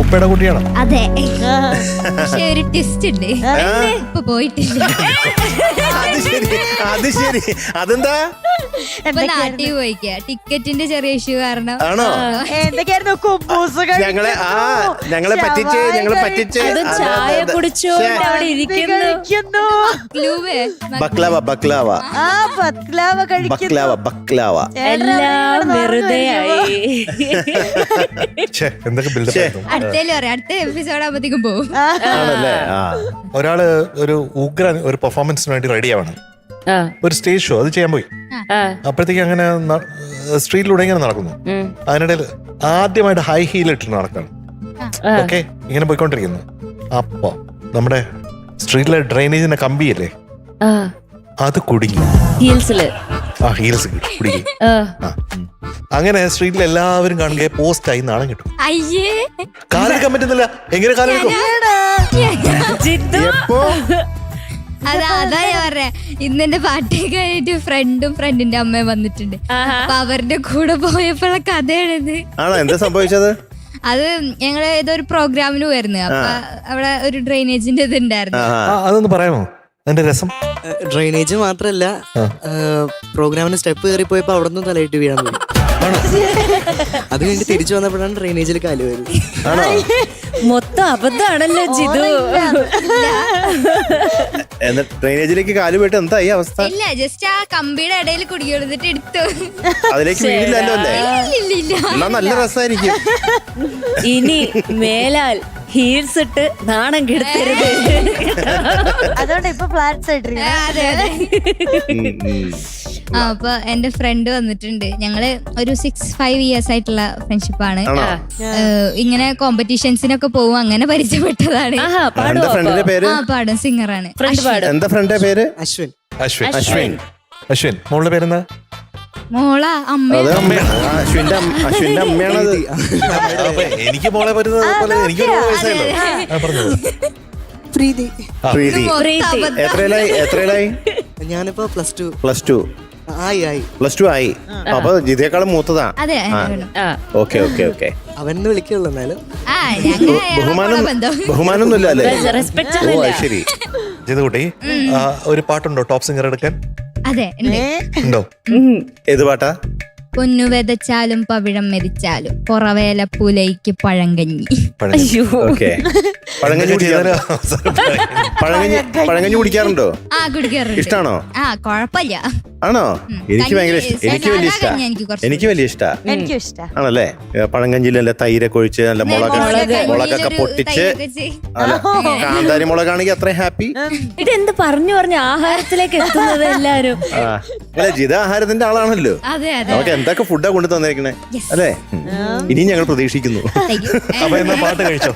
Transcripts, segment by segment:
ഉപ്പയുടെ കുട്ടിയാണ്. അതെ, പക്ഷെ ഒരു ട്വിസ്റ്റ് ഉണ്ട്, ഇപ്പൊ പോയിട്ടില്ല. അത് ശരി. അതെന്താ? ഇപ്പൊ നാട്ടിൽ പോയിക്ക, ടിക്കറ്റിന്റെ ചെറിയ ഇഷ്യൂ കാരണം. ആണോ? എന്തൊക്കെയായിരുന്നു കുബൂസുകൾ? ഞങ്ങളെ പറ്റിച്ച് ചായ കുടിച്ചോണ്ട് അവിടെ ഇരിക്കുന്നു. ബക്ലാവ എല്ലാം വെറുതെ ആയി. എന്തൊക്കെ ബിൽഡപ്പ് ആയിരുന്നു. അടുത്ത എപ്പിസോഡ് ആകുമ്പോഴത്തേക്കും പോകും. ഒരാള് ഒരു ഉഗ്ര ഒരു പെർഫോമൻസിന് വേണ്ടി റെഡി ആവണം. ഒരു സ്റ്റേജ് ഷോ അത് ചെയ്യാൻ പോയി. അപ്പോഴത്തേക്ക് അങ്ങനെ സ്ട്രീറ്റിലൂടെ ഇങ്ങനെ നടക്കുന്നു. അതിനിടയിൽ ആദ്യമായിട്ട് ഹൈ ഹീൽ ഇട്ട് നടക്കണം. ഓക്കെ, ഇങ്ങനെ പോയിക്കൊണ്ടിരിക്കുന്നു. അപ്പൊ നമ്മുടെ സ്ട്രീറ്റിലെ ഡ്രെയിനേജിന്റെ കമ്പിയല്ലേ, അത് കുടുങ്ങി. ഹീൽസ് കുടുങ്ങി. അങ്ങനെ സ്ട്രീറ്റിൽ എല്ലാവരും കാണുക പോസ്റ്റായി നാണം കിട്ടും. കാലെടുക്കാൻ പറ്റുന്നില്ല. എങ്ങനെ കാലെടുക്കും? അതാ ഞാൻ പറയാ, ഇന്നെന്റെ പാട്ട് കഴിഞ്ഞിട്ട് ഫ്രണ്ടിന്റെ അമ്മയും വന്നിട്ടുണ്ട്. അപ്പൊ അവരുടെ കൂടെ പോയപ്പോഴെ കഥയാണിത്. എന്താ സംഭവിച്ചത്? അത് ഞങ്ങള് ഏതൊരു പ്രോഗ്രാമിന് പോയിരുന്നു. അപ്പൊ അവിടെ ഒരു ഡ്രെയിനേജിന്റെ ഇത് ഉണ്ടായിരുന്നു. അതൊന്ന് പറയാമോ അതിന്റെ രസം? ഡ്രെയിനേജ് മാത്രല്ല, പ്രോഗ്രാമിന് സ്റ്റെപ്പ് കയറി പോയപ്പോ അവിടെ നിന്ന് തലയിട്ട് വീഴാൻ പോയി. അത് കഴിഞ്ഞ് തിരിച്ചു വന്നപ്പോഴാണ് ഡ്രെയിനേജിൽ കാല് വരുന്നത്. മൊത്തം അബദ്ധമാണല്ലോ ജിതു. ഡ്രെയിനേജിലേക്ക് കാല് പോയിട്ട് എന്തായി അവസ്ഥ? ഇല്ല, ജസ്റ്റ് ആ കമ്പിയുടെ ഇടയിൽ കുടുങ്ങിയെടുത്തിട്ട് എടുത്തു. അതിലേക്ക് വീഴില്ലല്ലോ അല്ലേ? നല്ല രസമായിരിക്കും. ഇനി മേലാൽ ഹീൽസ് ഇട്ട് നാണം കെടുത്തരുത്. അതുകൊണ്ട് ഇപ്പൊ ഫ്ലാറ്റ്സ് ആയിട്ടിരിക്കും. അപ്പൊ എന്റെ ഫ്രണ്ട് വന്നിട്ടുണ്ട്. ഞങ്ങള് ഒരു 6-5 ഇയേഴ്സ് ആയിട്ടുള്ള ഫ്രണ്ട്ഷിപ്പാണ്. ഇങ്ങനെ കോമ്പറ്റീഷൻസിനൊക്കെ പോവും, അങ്ങനെ പരിചയപ്പെട്ടതാണ്. പാടും, സിംഗറാണ്. എന്താ ഫ്രണ്ടിന്റെ പേര്? അശ്വിൻ. മോളുടെ പേരെന്താ? മോള അമ്മയാണ്. അശ്വിന്റെ അമ്മയാണത്. എനിക്ക് മോളെ വരുന്നത് എനിക്ക് പ്രീതി. എത്രയിലായി? ഞാനിപ്പോ +2 ആയി. അപ്പൊ ജിതേക്കാളും മൂത്തതാ. അതെ. ഓക്കെ. അവനെന്ന് വിളിക്കുള്ളൂ. എന്നാലും ബഹുമാനൊന്നുമില്ല അല്ലേ? ശരി. ജിതുകുട്ടി, ഒരു പാട്ടുണ്ടോ ടോപ്പ് സിംഗർ എടുക്കാൻ? അതെ, ഉണ്ടോ? ഏത് പാട്ടാ? പൊന്നു വെതച്ചാലും പവിഴം മെതിച്ചാലും പുറവേല പുലയ്ക്ക് പഴങ്കഞ്ഞി. പഴങ്കഞ്ഞി കുടിക്കാറുണ്ടോ? കുടിക്കാറുണ്ട്. ഇഷ്ടാണോ? കൊഴപ്പില്ല. ആണോ? എനിക്ക് ഭയങ്കര എനിക്ക് വലിയ ഇഷ്ടാ. ആണല്ലേ? പഴങ്കഞ്ഞിലല്ല തൈരൊക്കെ ഒഴിച്ച് നല്ല മുളകൊക്കെ പൊട്ടിച്ച്, കാന്താരി മുളകാണെങ്കിൽ അത്രയും ഹാപ്പി. ഇതെന്ത് പറഞ്ഞു ആഹാരത്തിലേക്ക് എത്തുന്നത് എല്ലാരും. അല്ല, ജിത ആഹാരത്തിന്റെ ആളാണല്ലോ. നമുക്ക് എന്തൊക്കെ ഫുഡാ കൊണ്ടു തന്നേക്കണേ അല്ലേ? ഇനി ഞങ്ങൾ പ്രതീക്ഷിക്കുന്നു. അപ്പൊ എന്നാ പാട്ട് കഴിച്ചോ?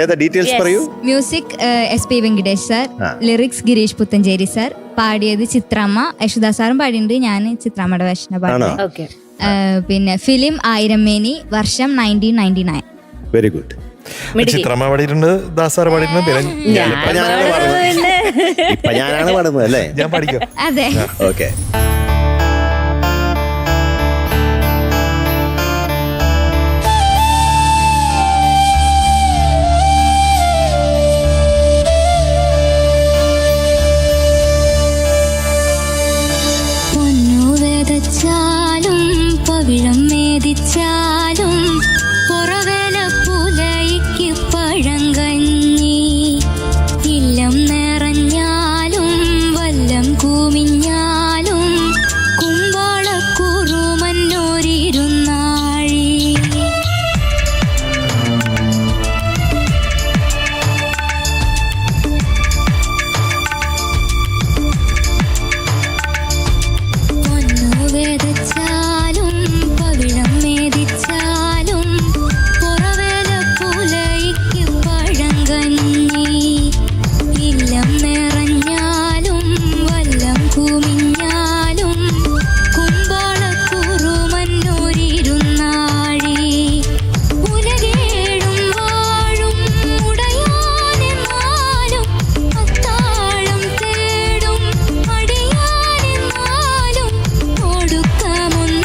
ഏതാ ഡീറ്റെയിൽസ് പറയൂ. Music SP Venkatesh sir, lyrics Gireesh Puthenchery sir, പാടിയത് ചിത്രമ്മ. യശോദാ സാറും പാടിയിട്ടുണ്ട്, ഞാൻ ചിത്രമ്മയുടെ വേഷന പാടുന്നത്. പിന്നെ ഫിലിം 1000 മേനി, വർഷം 1999. Very good. ചിത്രമ്മ പാടിയിട്ടുണ്ട്, ദാസാർ പാടിയിട്ടുണ്ട്. ഇപ്പൊ ഞാനാണ് പാടുന്നത് അല്ലേ? ഞാൻ പഠിക്കും. അതെ. ഓക്കെ. പവിഴം മേതിച്ചാലും പുറവേല പുലയ്ക്ക് പഴങ്കഞ്ഞി. ഇല്ലം നിറഞ്ഞാലും വല്ലം കൂമിഞ്ഞാലും കുമ്പാളക്കുറുമന്നോരിരുന്നാഴി. പൊന്നു വേദച്ചാലും പവിഴം മേതിച്ചാലും പുറവേല പുലയ്ക്ക് പഴങ്കഞ്ഞി. ഇല്ലം നിറഞ്ഞാലും വല്ലം കൂമിഞ്ഞാലും കുമ്പാളക്കുറുമന്നോരിരുന്നാഴി. ഉലകേഴും വാഴും ഉടയാനെന്നാലും അത്താഴം തേടും അടിയാനെന്നാലും ഒടുക്കമൊന്നും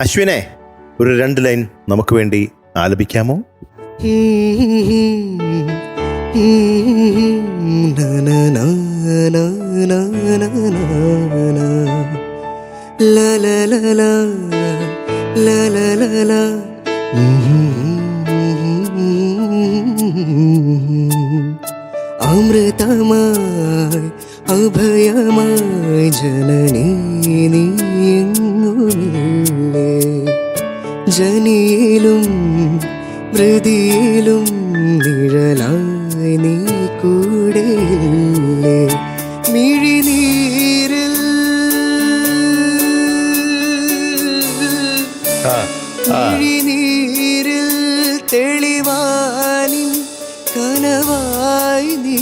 അശ്വിനെ ഒരു 2 ലൈൻ നമുക്ക് വേണ്ടി ആലപിക്കാമോ? അമൃതമായി അഭയമായി ജനനീ നീയെങ്ങുമില്ലേ, ജനിയിലും മൃതിയിലും നിഴലായി നീ കൂടെയില്ലേ, മിഴിനീരിൽ മിഴിനീരിൽ തെളിവാനിൻ കനവായി നീ,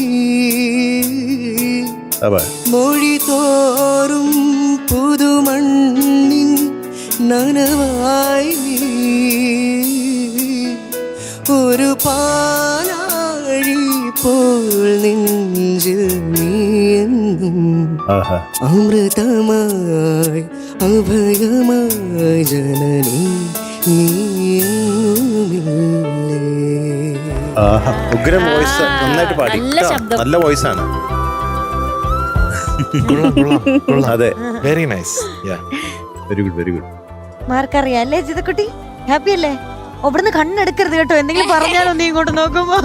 മൊഴി തോറും പുതുമണ്ണിൻ നനവായി നീ, ഒരു പാലാഴി പോൽ നെഞ്ചിൽ നീ എന്നും അമൃതമായി അഭയമായി ജനനീ നീയെങ്ങുമില്ലേ. ഉഗ്രം വോയിസ്, നന്നായിട്ട് പാടി. നല്ല വോയിസ് ആണ്. അതെ, very nice. Very good, very good. മാർക്കറിയാം അല്ലേ ജിതക്കുട്ടി? ഹാപ്പി അല്ലേ? അവിടുന്ന് കണ്ണെടുക്കരുത് കേട്ടോ, എന്തെങ്കിലും പറഞ്ഞാലോ നീ ഇങ്ങോട്ട് നോക്കുമ്പോ.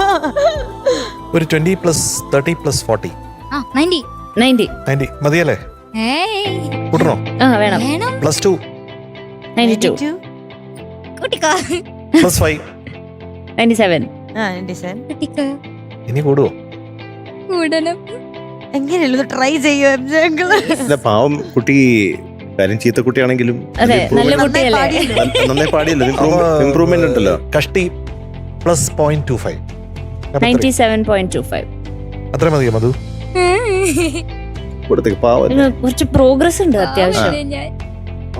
ഒരു 20 + 30 + 40 90 മതിയല്ലേ? കൂട്ടണോ? വേണം. +2 92 +5 97 ഇനി കൂടുവോ? എങ്ങനെയല്ലോ ട്രൈ ചെയ്യോ ഇല്ല, പാവം കുട്ടി, കാര്യം ചീത്ത കുട്ടിയാണെങ്കിലും അതെ, നല്ല കുട്ടിയല്ലേ? നന്നായി പാടിയല്ലോ. ഇംപ്രൂവ്മെന്റ് ഉണ്ടല്ലോ. കഷ്ടി +0.25 97.25. അത്ര മതിയോ മധു? കൊടുത്തേക്ക്, പാവം. കുറച്ച് പ്രോഗ്രസ് ഉണ്ട് അത്യാവശ്യം.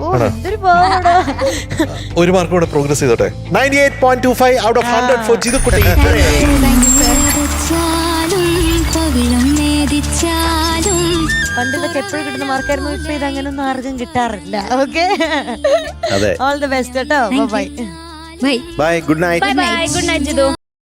ഓ എന്തൊരു പാവടാ. ഒരു മാർക്ക് കൂടെ പ്രോഗ്രസ് ചെയ്തോട്ടെ. 98.25 ഔട്ട് ഓഫ് 100 ഫോർ ജിതുക്കുട്ടി. പണ്ടിതൊക്കെ എപ്പോഴും കിട്ടുന്ന മാർക്കായിരുന്നു, ഇപ്പൊ ഇത് അങ്ങനെ ഒന്നും ആർക്കും കിട്ടാറില്ല. ഓക്കെ, അതെ. ഓൾ ദി ബെസ്റ്റ് കേട്ടോ. Bye bye, good night. Bye bye, good night Jithu.